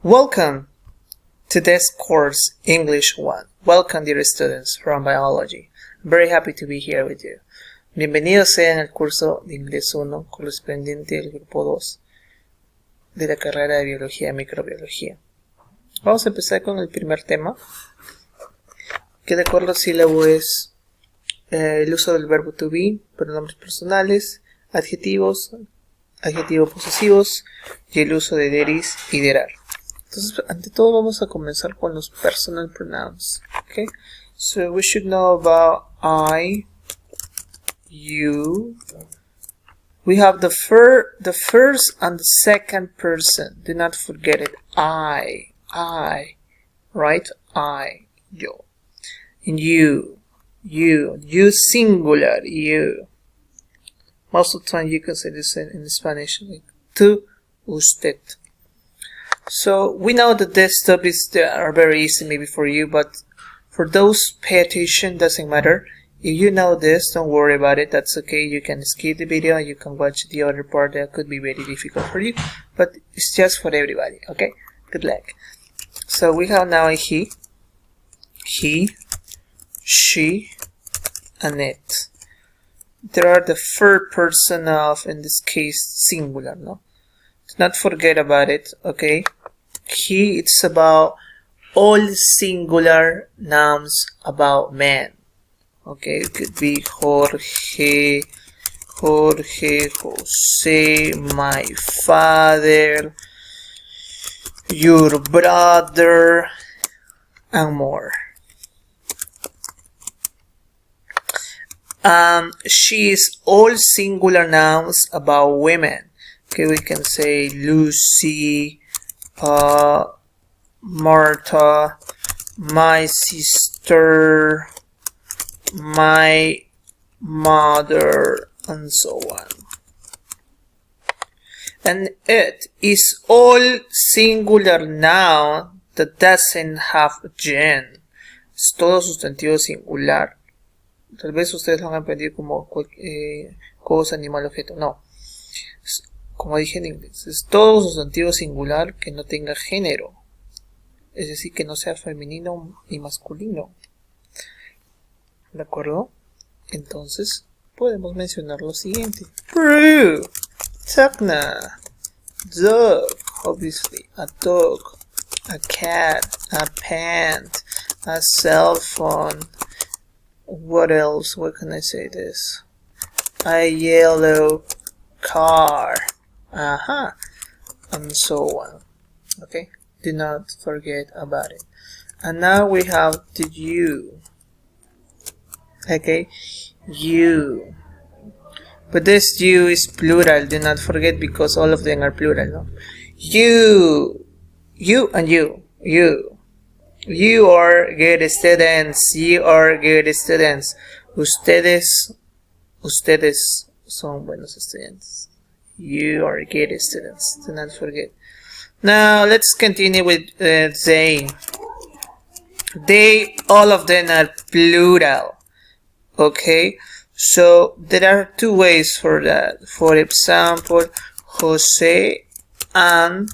Welcome to this course, English 1. Welcome, dear students from biology. I'm very happy to be here with you. Bienvenidos sean al curso de Inglés 1 correspondiente al grupo 2 de la carrera de Biología y Microbiología. Vamos a empezar con el primer tema, que de acuerdo al sílabo es el uso del verbo to be, pronombres personales, adjetivos, adjetivos posesivos y el uso de there is y there are. Entonces, ante todo vamos a comenzar con los personal pronouns. Okay, so we should know about I, you. We have the first and the second person. Do not forget it. I, right? I, yo. And you singular, you. Most of the time you can say this in Spanish, like tú, usted. So we know that these topics are very easy maybe for you, but for those pay attention, doesn't matter. If you know this, don't worry about it. That's okay. You can skip the video. You can watch the other part that could be very difficult for you, but it's just for everybody. Okay. Good luck. So we have now a he, she, and it. There are the third person of, in this case, singular. No, do not forget about it. Okay. He, it's about all singular nouns about men. Okay, it could be Jorge, Jose, my father, your brother, and more. She is all singular nouns about women. Okay, we can say Lucy, Martha, my sister, my mother, and so on. And it is all singular noun that doesn't have a gen. Es todo sustantivo singular. Tal vez ustedes lo han aprendido como cosa, animal, objeto. No. Como dije en inglés, es todo sustantivo singular que no tenga género. Es decir, que no sea femenino ni masculino. ¿De acuerdo? Entonces, podemos mencionar lo siguiente. Brew, Tacna, dog, obviously, a dog, a cat, a pant, a cell phone. What else? What can I say this? A yellow car. And so on. Okay? Do not forget about it. And now we have the you. Okay? You. But this you is plural. Do not forget because all of them are plural. No? You. You and you. You. You are good students. You are good students. Ustedes son buenos estudiantes. You are good students. Do not forget. Now let's continue with they. They, all of them are plural. Okay, so there are two ways for that. For example, Jose and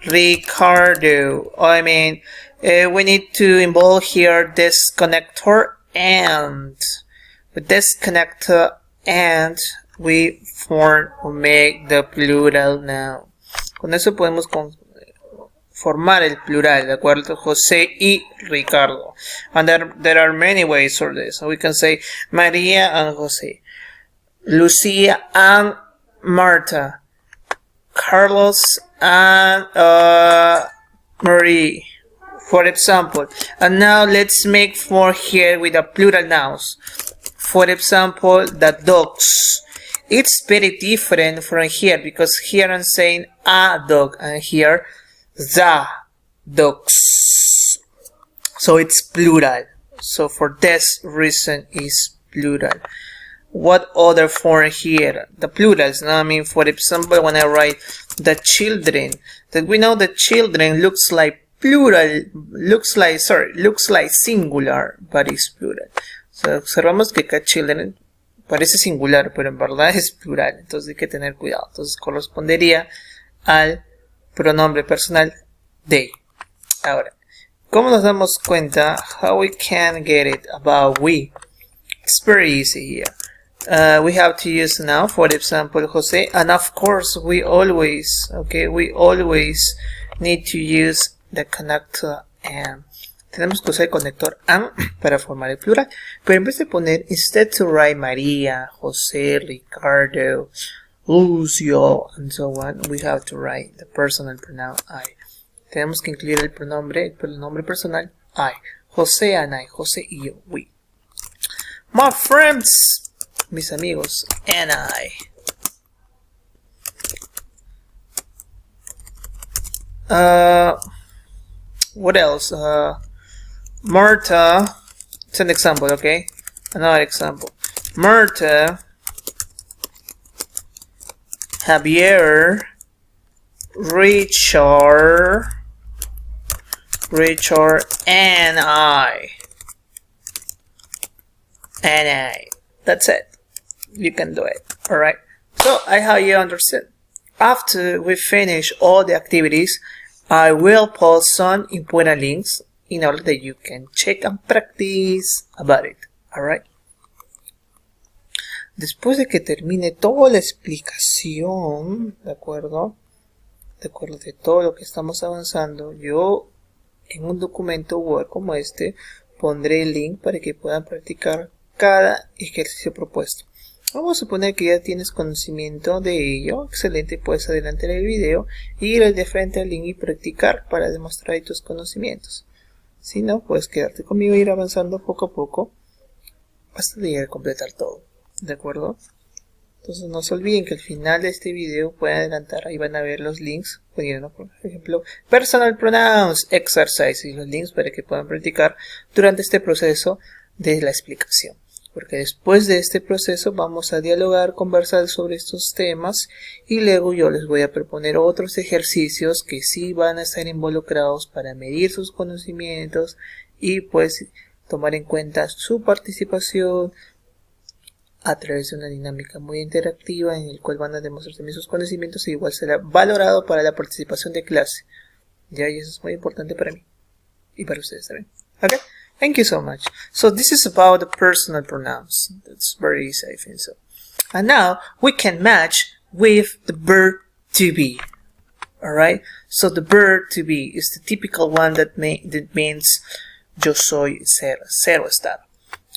Ricardo. I mean, we need to involve here this connector and. With this connector and, we form or make the plural noun. Con eso podemos formar el plural, de acuerdo, José y Ricardo. And there are many ways for this. So we can say María and José, Lucia and Marta, Carlos and Marie, for example. And now let's make for here with the plural nouns. For example, the dogs. It's very different from here because here I'm saying a dog and here the dogs. So it's plural. So for this reason is plural. What other form here? The plurals. Now I mean, for example, when I write the children, that we know the children looks like plural, looks like singular, but it's plural. So observamos que acá children parece singular, pero en verdad es plural, entonces hay que tener cuidado. Entonces correspondería al pronombre personal they. Ahora, ¿cómo nos damos cuenta? How we can get it about we? It's very easy here. We have to use now, for example, Jose, and of course we always need to use the connector and. Tenemos que usar el conector and para formar el plural, pero en vez de poner, instead to write María, José, Ricardo, Lucio, and so on, we have to write the personal pronoun I. Tenemos que incluir el pronombre personal I. José and I, José y yo, we. My friends, mis amigos, and I. What else? Marta, it's an example, okay? Another example. Marta, Javier, Richard, and I. That's it. You can do it. Alright. So I hope you understood. After we finish all the activities, I will post some important links in order that you can check and practice about it. Alright. Después de que termine toda la explicación, ¿de acuerdo? De todo lo que estamos avanzando, yo en un documento Word como este pondré el link para que puedan practicar cada ejercicio propuesto. Vamos a suponer que ya tienes conocimiento de ello. Excelente, puedes adelantar el video y ir de frente al link y practicar para demostrar tus conocimientos. Si no, puedes quedarte conmigo e ir avanzando poco a poco hasta llegar a completar todo. ¿De acuerdo? Entonces no se olviden que al final de este video pueden adelantar, ahí van a ver los links, poniendo por ejemplo Personal Pronouns Exercise y los links para que puedan practicar durante este proceso de la explicación. Porque después de este proceso vamos a dialogar, conversar sobre estos temas y luego yo les voy a proponer otros ejercicios que sí van a estar involucrados para medir sus conocimientos y pues tomar en cuenta su participación a través de una dinámica muy interactiva en el cual van a demostrar también sus conocimientos y igual será valorado para la participación de clase. Ya, y eso es muy importante para mí y para ustedes también. Okay? Thank you so much. So this is about the personal pronouns. That's very easy, I think so. And now we can match with the verb to be. Alright? So the verb to be is the typical one that means yo soy ser o estar.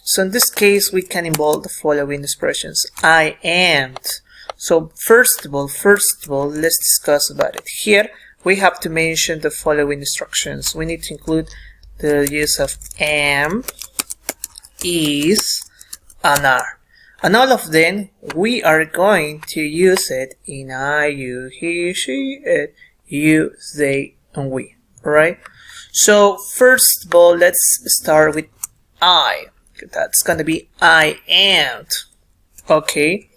So in this case, we can involve the following expressions. I am. So first of all, let's discuss about it. Here, we have to mention the following instructions. We need to include the use of am, is, and are. And all of them, we are going to use it in I, you, he, she, it, you, they, and we. Alright? So first of all, let's start with I. That's gonna be I am. Okay?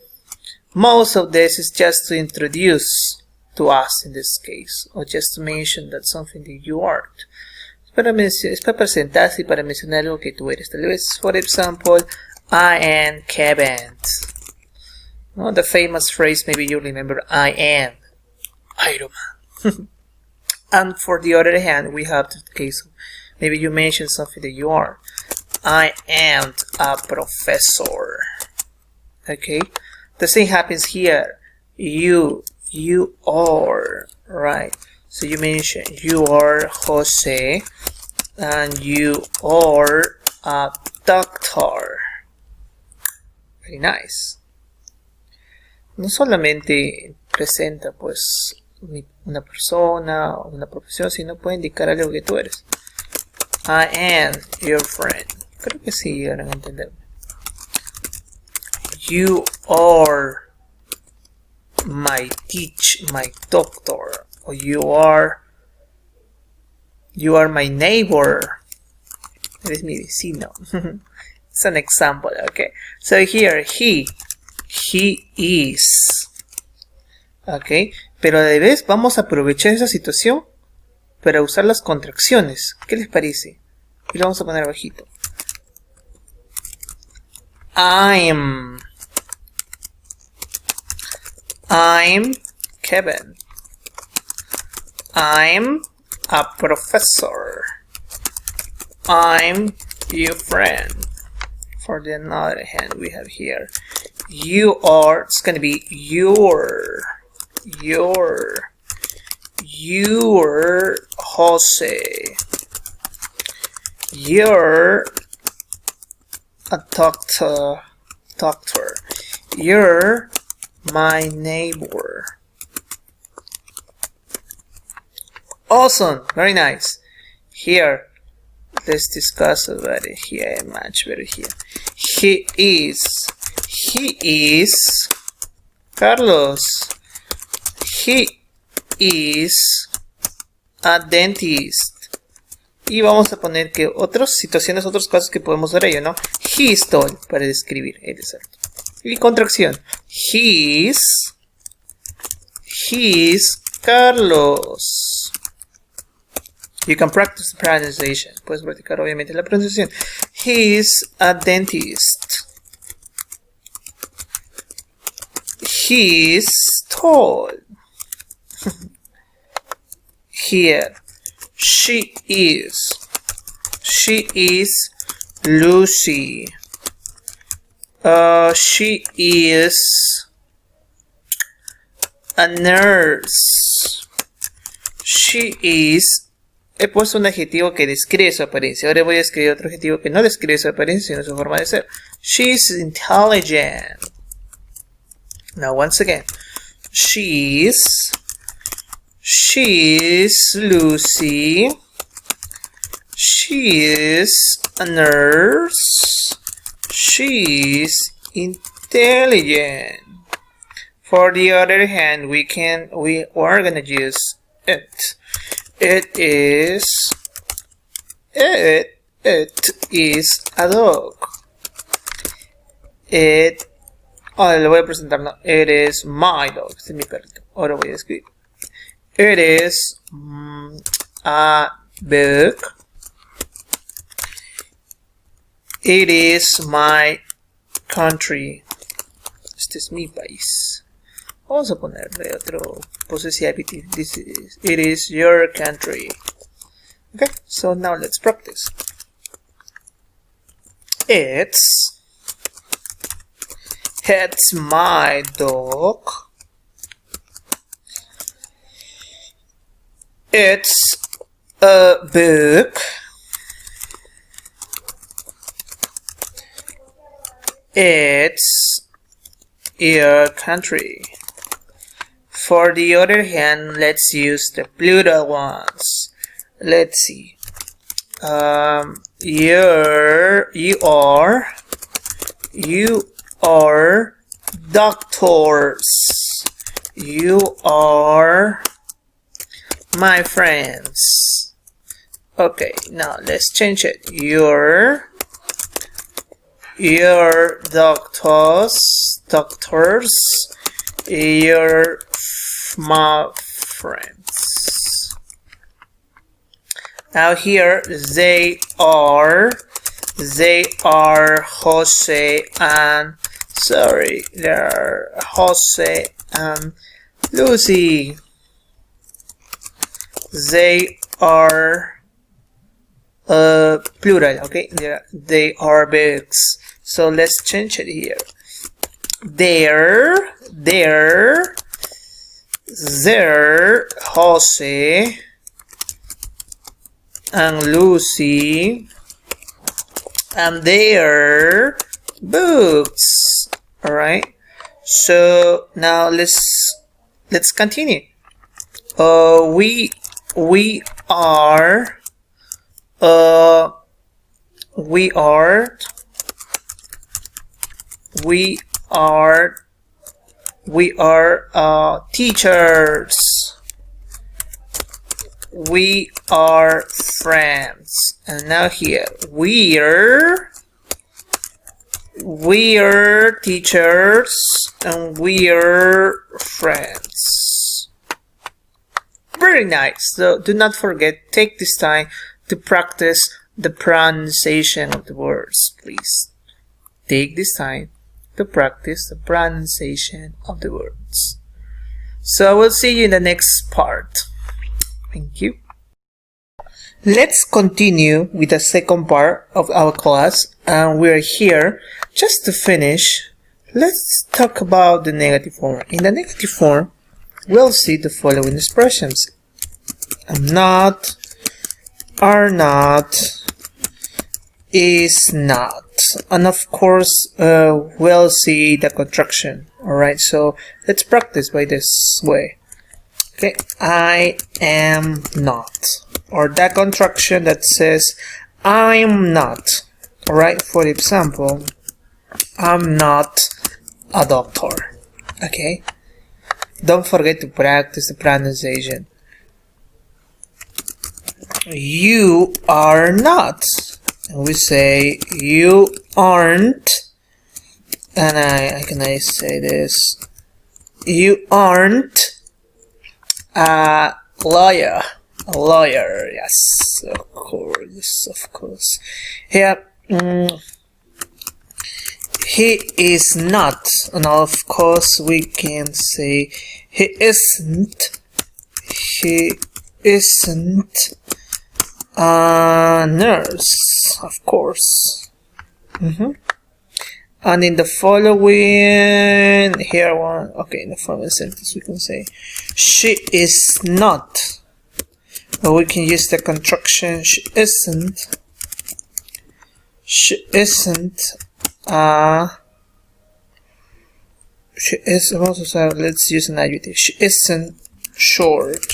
Most of this is just to introduce to us in this case, or just to mention that something that you aren't. Es para presentarse y para mencionar algo que tú eres. Tal vez, for example, I am Kevin. No, the famous phrase, maybe you remember, I am Iron Man. And for the other hand, we have the case, maybe you mention something that you are. I am a professor. Okay? The same happens here. You are, right? So you mention you are Jose and you are a doctor. Very nice. No solamente presenta pues una persona o una profesión, sino puede indicar algo que tú eres. I am your friend. Creo que sí, ahora a entender. You are my doctor. Or you are my neighbor. Eres mi vecino. It's an example, okay? So here, he is. Okay? Pero a la vez vamos a aprovechar esa situación para usar las contracciones. ¿Qué les parece? Y lo vamos a poner abajito. I'm Kevin. I'm a professor. I'm your friend. For the other hand, we have here you are. It's going to be your Jose. You're a doctor. You're my neighbor. Awesome, very nice. Here, let's discuss about it here. Much better here. He is Carlos. He is a dentist. Y vamos a poner que otras situaciones, otros casos que podemos ver ello, ¿no? He is tall, para describir el exacto. Y contracción. He is Carlos. You can practice the pronunciation. Puedes practicar obviamente la pronunciación. He is a dentist. He is tall. Here. She is Lucy. She is a nurse. She is. He puesto un adjetivo que describe su apariencia. Ahora voy a escribir otro adjetivo que no describe su apariencia, sino su forma de ser. She is intelligent. Now once again. She is Lucy. She is a nurse. She is intelligent. For the other hand, we are gonna use it. It is a dog. Le voy a presentar, no. It is my dog. Este es mi perrito. Ahora voy a escribir. It is a book. It is my country. Este es mi país. Vamos a ponerle otro possessive. It is your country. Okay, so now let's practice. It's my dog. It's a book. It's your country. For the other hand, let's use the plural ones. Let's see. You are doctors. You are my friends. Okay, now let's change it. You're doctors. You're my friends. Now here they are Jose and Jose and Lucy. They are plural, okay? They are books. So let's change it here. They're Jose and Lucy, and their books. All right. So now let's continue. We are teachers. We are friends. And now here, we're teachers and we're friends. Very nice. So do not forget, take this time to practice the pronunciation of the words, please. Take this time to practice the pronunciation of the words. So I will see you in the next part. Thank you. Let's continue with the second part of our class, and we're here just to finish. Let's talk about the negative form. In the negative form, we'll see the following expressions: am not, are not, is not, and of course we'll see the contraction. Alright, so let's practice by this way. Okay, I am not, or that contraction that says I'm not. Alright, for example, I'm not a doctor. Okay, don't forget to practice the pronunciation. You are not, and we say you aren't, and I say this: you aren't a lawyer. A lawyer, yes, of course. Here, he is not, and of course we can say he isn't. He isn't a nurse, of course. And in the following, here one, okay, in the following sentence we can say she is not, or we can use the contraction she isn't. She isn't she is also, so let's use an adjective. She isn't short.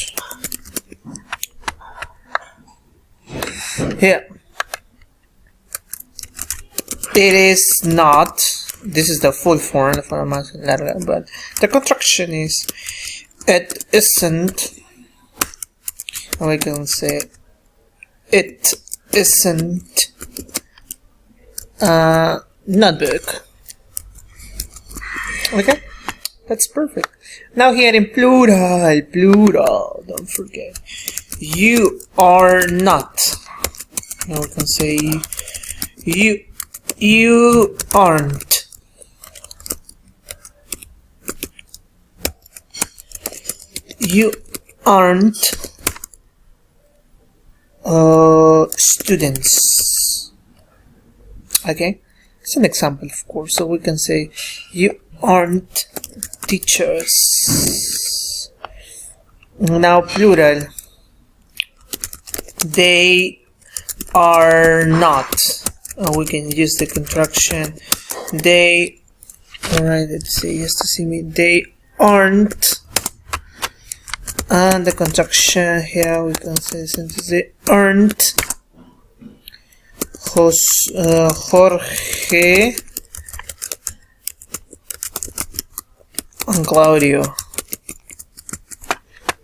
Here, it is not. This is the full form, the form larga, but the contraction is it isn't. Or we can say it isn't a notebook. Okay, that's perfect. Now here in plural, don't forget, you are not. Now we can say you aren't. You aren't students. Okay, it's an example, of course. So we can say you aren't teachers. Now plural, they are not. We can use the contraction they. Alright, let's see, just to see me, they aren't. And the contraction here we can say since they aren't Jorge and Claudio.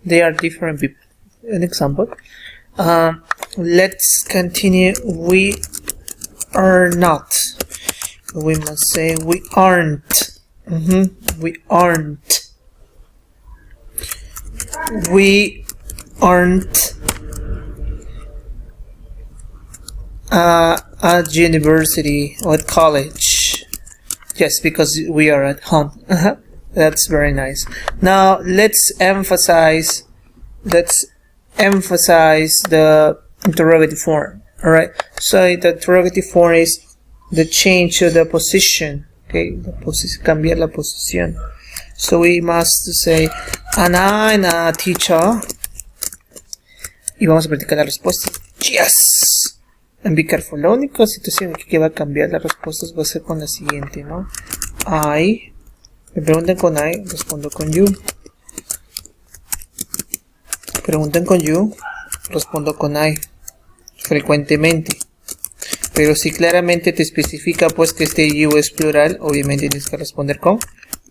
They are different people. An example. Let's continue. We are not. We must say we aren't. We aren't. We aren't at university or at college. Yes, because we are at home. That's very nice. Now let's emphasize the interrogative form. Alright, so the interrogative form is the change of the position. Okay, cambiar la posición. So we must say am I a teacher? Y vamos a practicar la respuesta. Yes! And be careful. La única situación que va a cambiar las respuestas va a ser con la siguiente, ¿no? I. Me preguntan con I, respondo con you. Preguntan con you, respondo con I. Frecuentemente. Pero si claramente te especifica pues que este you es plural, obviamente tienes que responder con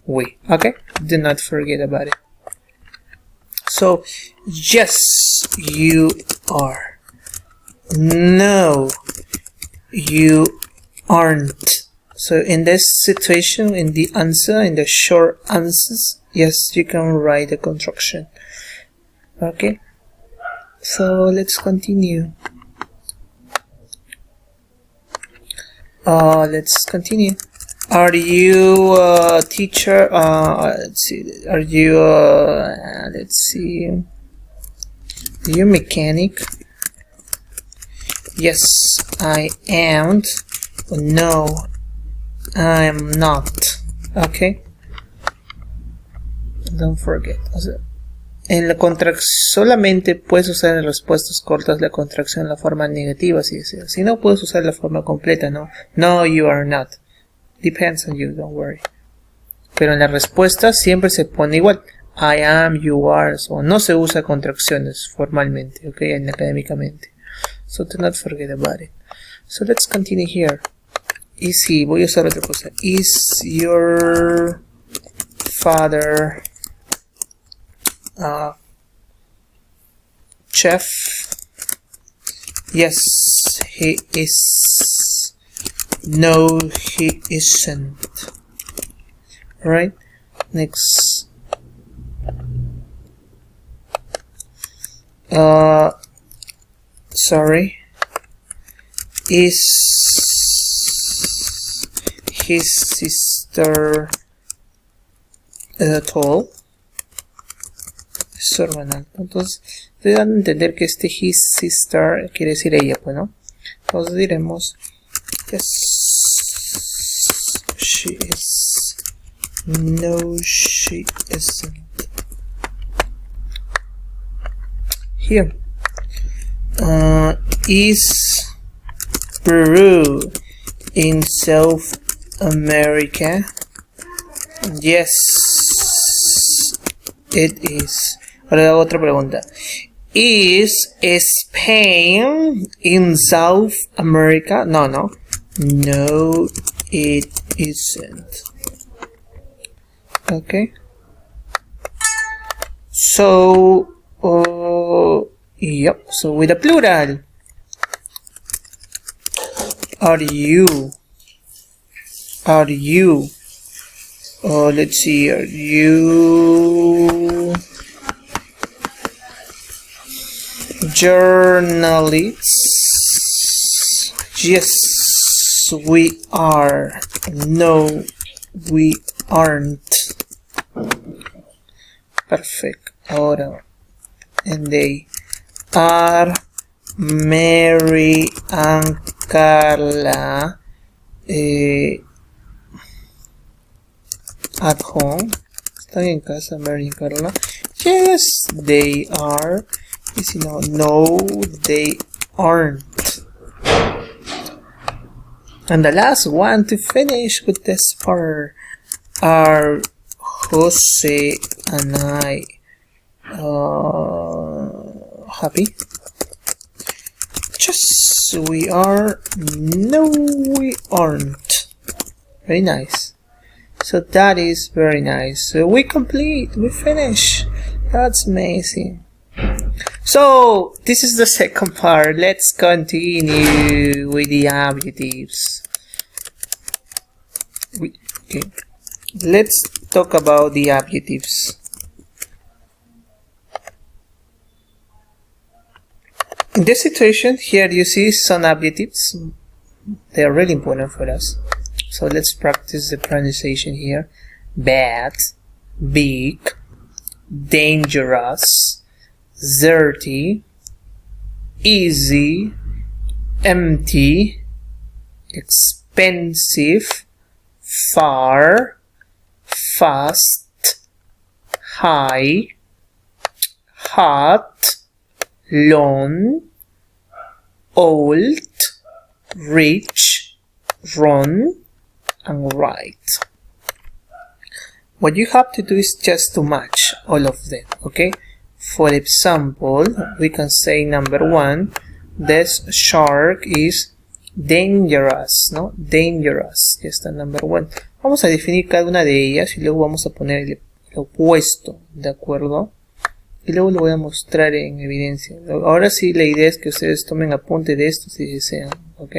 we. Okay? Do not forget about it. So, yes, you are. No, you aren't. So in this situation, in the answer, in the short answers, yes, you can write the contraction. Okay? So let's continue. Let's continue. Are you a teacher? Let's see. Are you let's see. Are you a mechanic? yes, I am. No, I'm not. Okay. Don't forget. O sea, en la solamente puedes usar en respuestas cortas la contracción en la forma negativa, si deseas. Si no, puedes usar la forma completa, ¿no? No, you are not. Depends on you, don't worry. Pero en la respuesta siempre se pone igual. I am, you are. So, no se usa contracciones formalmente, ¿ok? Académicamente. So do not forget about it. So let's continue here. Y sí, voy a usar otra cosa. Is your father chef? Yes, he is. No, he isn't. Alright, next. Sorry. Is his sister tall? Es su hermana. Entonces, te dan a entender que his sister quiere decir ella, pues, ¿no? Entonces diremos, yes, she is. No, she isn't. Here. Is Peru in South America? Yes, it is. Ahora otra pregunta. Is Spain in South America? No, no. No, it isn't. Okay. So, yep. So with a plural. Are you? Are you? Let's see. Are you journalists? Yes, we are. No, we aren't. Perfect. Ahora, and they are Mary and Carla at home. ¿Están en casa Mary and Carla? Yes, they are. Y si no, no, they aren't. And the last one to finish with this part are Jose and I happy? Yes, we are. No, we aren't. Very nice. So that is very nice. So we complete. We finish. That's amazing. So this is the second part. Let's continue with the adjectives. Okay. Let's talk about the adjectives. In this situation, here you see some adjectives. They are really important for us. So let's practice the pronunciation here. Bad, big, dangerous, dirty, easy, empty, expensive, far, fast, high, hot, long, old, rich, wrong, and right. What you have to do is just to match all of them, okay? For example, we can say number one, this shark is dangerous, ¿no? Dangerous, ya está number one. Vamos a definir cada una de ellas y luego vamos a poner el opuesto, ¿de acuerdo? Y luego lo voy a mostrar en evidencia. Ahora sí, la idea es que ustedes tomen apunte de esto si desean, ¿ok?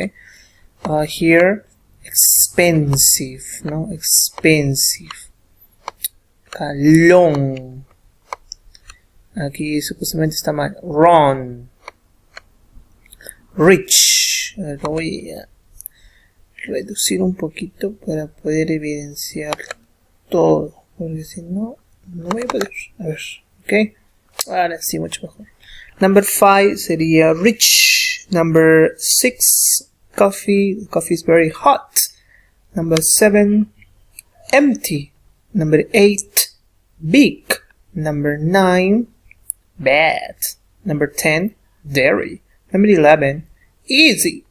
Here, expensive, ¿no? Expensive. Acá, long. Aquí supuestamente está mal. Wrong. Rich. Lo voy a reducir un poquito para poder evidenciar todo. Porque si no, no voy a poder. A ver, ¿ok? Ahora sí, mucho mejor. Number 5 sería rich. Number 6, coffee. The coffee is very hot. Number 7, empty. Number 8, big. Number 9, bad. Number 10, dairy. Number 11, easy.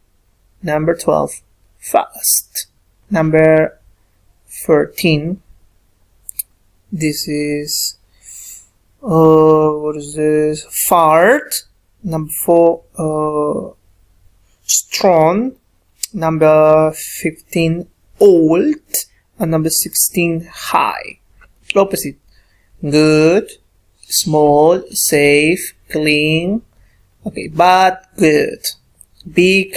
Number 12, fast. Number 13, this is what is this? Fart. Number 4, strong. Number 15, old. And number 16, high. Opposite. Good, small, safe, clean. Okay, bad, good. Big,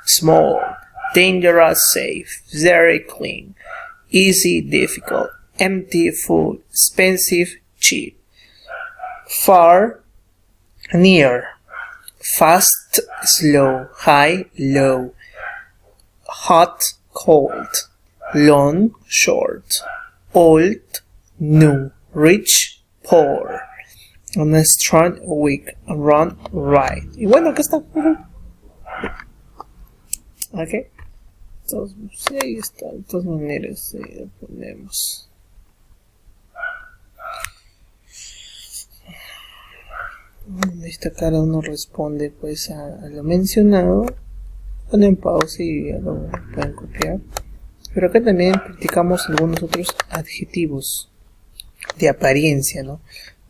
small, dangerous, safe, very clean. Easy, difficult, empty, full, expensive, cheap. Far, near. Fast, slow, high, low. Hot, cold. Long, short. Old, new. Rich, poor. Strong, weak. Wrong, right. Y bueno, acá está. Ok. Entonces, sí, ahí está. De todas maneras, lo ponemos. Esta cada uno responde pues a lo mencionado. Ponen pausa y ya lo pueden copiar. Pero acá también practicamos algunos otros adjetivos de apariencia, ¿no?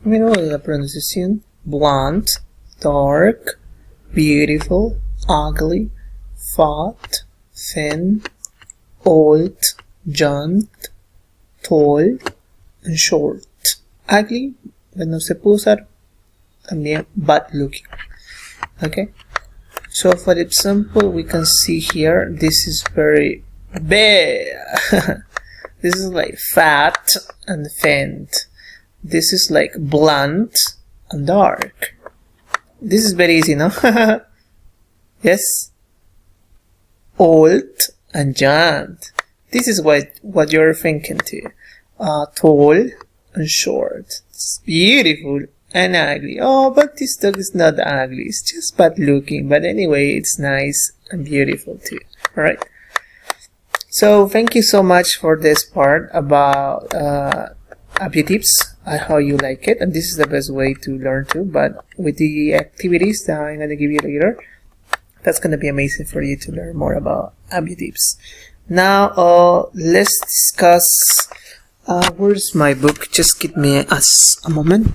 Primero la pronunciación: blonde, dark, beautiful, ugly, fat, thin, old, young, tall, and short. Ugly, bueno, se puede usar también bad looking. Okay, so for example, we can see here, this is very big. This is like fat and thin. This is like blunt and dark. This is very easy, no? Yes. Old and young. This is what you're thinking too. Tall and short. It's beautiful and ugly. Oh, but this dog is not ugly. It's just bad looking. But anyway, it's nice and beautiful too. Alright. So thank you so much for this part about adjectives. I hope you like it, and this is the best way to learn too. But with the activities that I'm going to give you later, that's going to be amazing for you to learn more about adjectives. Now let's discuss where's my book? Just give me a moment.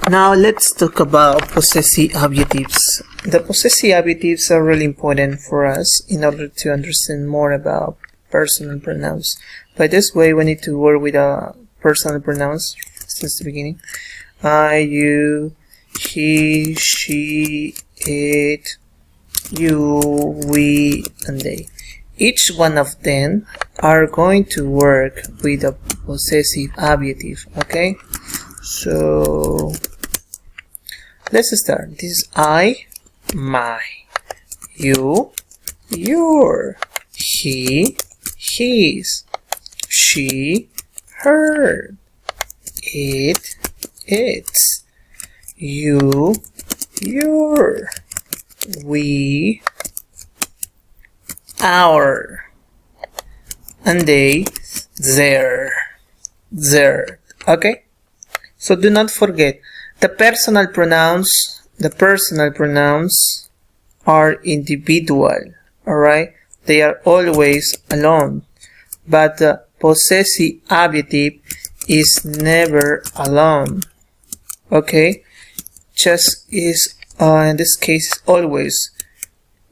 Now let's talk about possessive adjectives. The possessive adjectives are really important for us in order to understand more about personal pronouns. By this way, we need to work with personal pronouns since the beginning. I, you, he, she, it, you, we, and they. Each one of them are going to work with a possessive adjective, okay? So let's start. This is I, my, you, your, he, his, she, her, it, its, you, your, we, our, and they, their. Okay? So do not forget, the personal pronouns are individual, alright? They are always alone. But the possessive adjective is never alone. Okay? Just is, in this case, always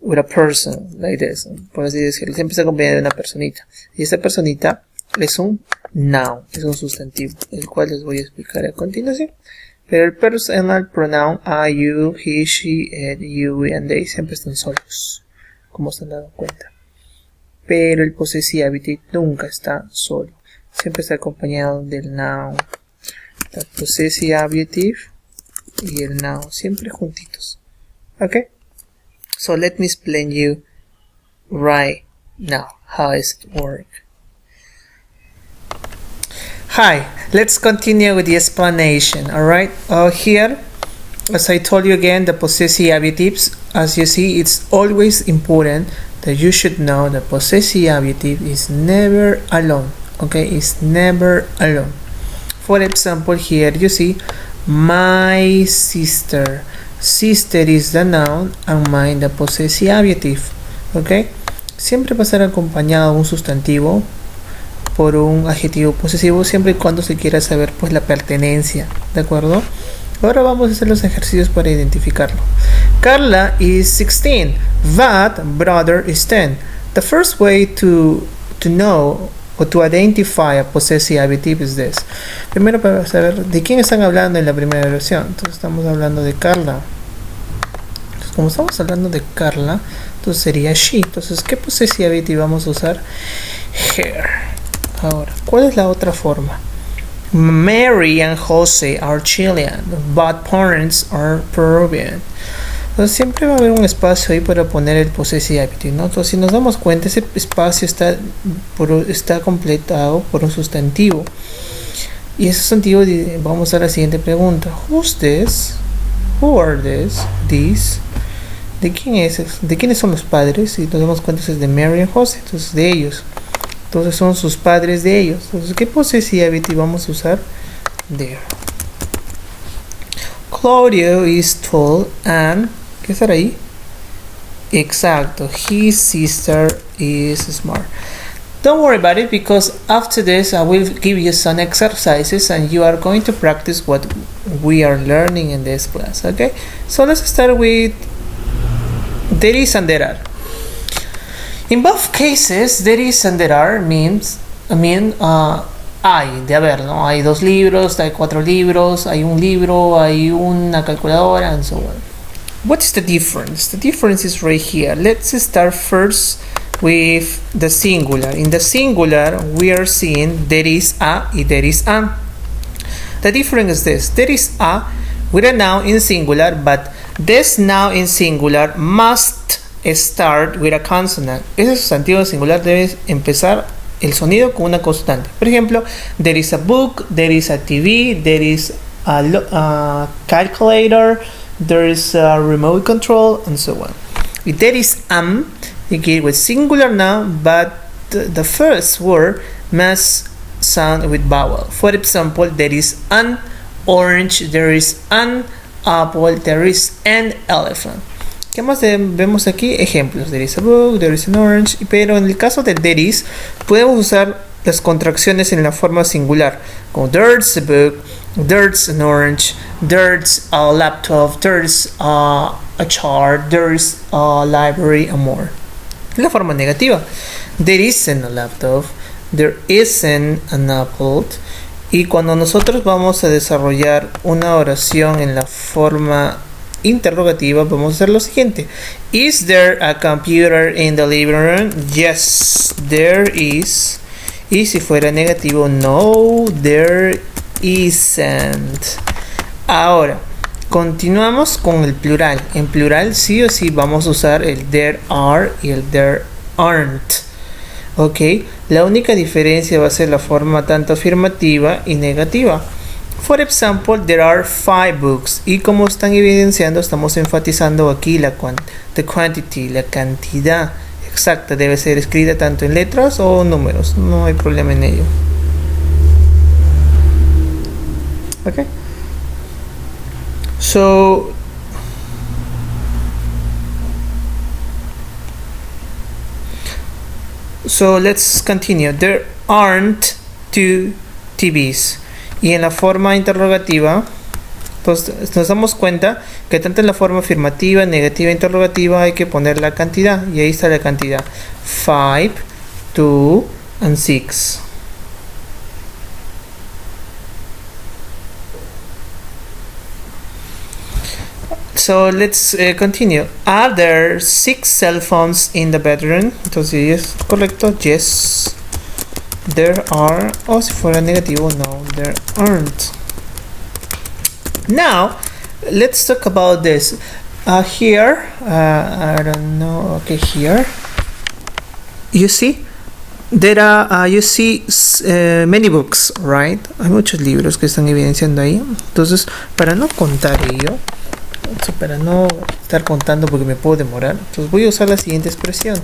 with a person, like this. Por así decirlo, siempre está acompañado de una personita. Y esta personita es un noun, es un sustantivo, el cual les voy a explicar a continuación. Pero el personal pronoun I, you, he, she, it, you, and they siempre están solos, como se han dado cuenta. Pero el possessive adjective nunca está solo, siempre está acompañado del noun. El possessive adjective y el noun, siempre juntitos. Okay? So let me explain you right now how it works. Hi, let's continue with the explanation. Alright, here, as I told you again, the possessive adjectives, as you see, it's always important that you should know that possessive adjective is never alone. Okay, it's never alone. For example, here you see my sister. Sister is the noun and mine the possessive adjective. Okay, siempre va a ser acompañado de un sustantivo por un adjetivo posesivo, siempre y cuando se quiera saber pues la pertenencia, ¿de acuerdo? Ahora vamos a hacer los ejercicios para identificarlo. Carla is 16. That brother is 10. The first way to know or to identify a possessive adjective is this. Primero, para saber de quién están hablando en la primera oración. Entonces estamos hablando de Carla. Entonces, como estamos hablando de Carla, entonces sería she. Entonces, ¿qué possessive adjective vamos a usar? Her. Ahora, ¿cuál es la otra forma? Mary and Jose are Chilean, but parents are Peruvian. Entonces siempre va a haber un espacio ahí para poner el possessive adjective, ¿no? Entonces si nos damos cuenta, ese espacio está completado por un sustantivo. Y ese sustantivo, vamos a la siguiente pregunta. Who's this? Who are this? These. ¿De quién es? ¿De quiénes son los padres? Y nos damos cuenta es de Mary and Jose, entonces de ellos. Entonces son sus padres de ellos. Entonces, ¿qué possessive adjective vamos a usar? There. Claudio is tall and... ¿qué estará ahí? Exacto. His sister is smart. Don't worry about it because after this I will give you some exercises and you are going to practice what we are learning in this class. Okay? So let's start with there is and there are. In both cases, there is and there are hay, de haber, ¿no? Hay 2 libros, hay 4 libros, hay un libro, hay una calculadora, and so on. What is the difference? The difference is right here. Let's start first with the singular. In the singular, we are seeing there is a y there is a. The difference is this. There is a with a noun in singular, but this noun in singular must start with a consonant. Ese sustantivo singular debe empezar el sonido con una constante. Por ejemplo, there is a book, there is a TV, there is a calculator, there is a remote control, and so on. If there is you get with singular noun, but the first word must sound with vowel. For example, there is an orange, there is an apple, there is an elephant. ¿Qué más vemos aquí? Ejemplos. There is a book, there is an orange. Pero en el caso de there is, podemos usar las contracciones en la forma singular. Como there's a book, there's an orange, there's a laptop, there's a chart, there's a library, and more. La forma negativa. There isn't a laptop, there isn't an apple. Y cuando nosotros vamos a desarrollar una oración en la forma interrogativa, vamos a hacer lo siguiente. Is there a computer in the living room? Yes, there is. Y si fuera negativo, no, there isn't. Ahora, continuamos con el plural. En plural, sí o sí, vamos a usar el there are y el there aren't. Ok, la única diferencia va a ser la forma tanto afirmativa y negativa. For example, there are 5 books. Y como están evidenciando, estamos enfatizando aquí the quantity, la cantidad exacta. Debe ser escrita tanto en letras o números. No hay problema en ello. Okay. So let's continue. There aren't 2 TVs. Y en la forma interrogativa, entonces nos damos cuenta que tanto en la forma afirmativa, negativa e interrogativa hay que poner la cantidad. Y ahí está la cantidad. 5, 2, and 6. So let's continue. Are there 6 cell phones in the bedroom? Entonces es correcto. Yes. There are, o si fuera negativo, no, there aren't. Now, let's talk about this. Here, I don't know, okay, here. You see, there are, you see many books, right? Hay muchos libros que están evidenciando ahí. Entonces, para no contar ello, para no estar contando porque me puedo demorar, entonces voy a usar la siguiente expresión.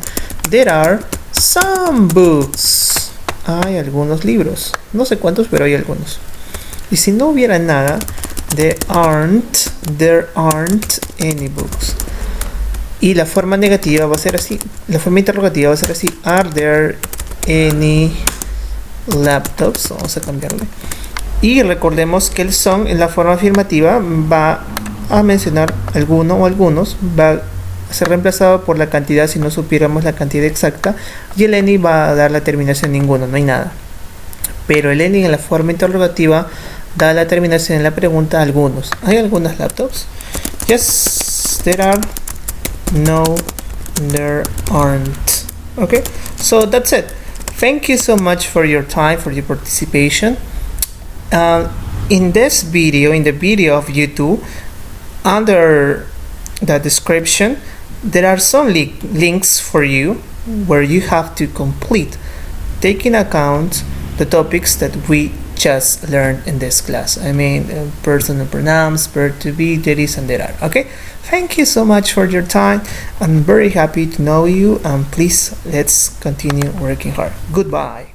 There are some books. Hay algunos libros. No sé cuántos, pero hay algunos. Y si no hubiera nada, there aren't any books. Y la forma negativa va a ser así. La forma interrogativa va a ser así. Are there any laptops? Vamos a cambiarle. Y recordemos que el some en la forma afirmativa va a mencionar alguno o algunos. Va a ser reemplazado por la cantidad si no supiéramos la cantidad exacta. Y el any va a dar la terminación ninguno, no hay nada. Pero el any en la forma interrogativa da la terminación en la pregunta algunos. ¿Hay algunas laptops? Yes, there are. No, there aren't. Okay, so that's it. Thank you so much for your time, for your participation. In this video, in the video of YouTube, under the description, there are some links for you where you have to complete, taking account the topics that we just learned in this class. I mean, personal pronouns, verb to be, there is and there are. Okay, thank you so much for your time. I'm very happy to know you, and please let's continue working hard. Goodbye.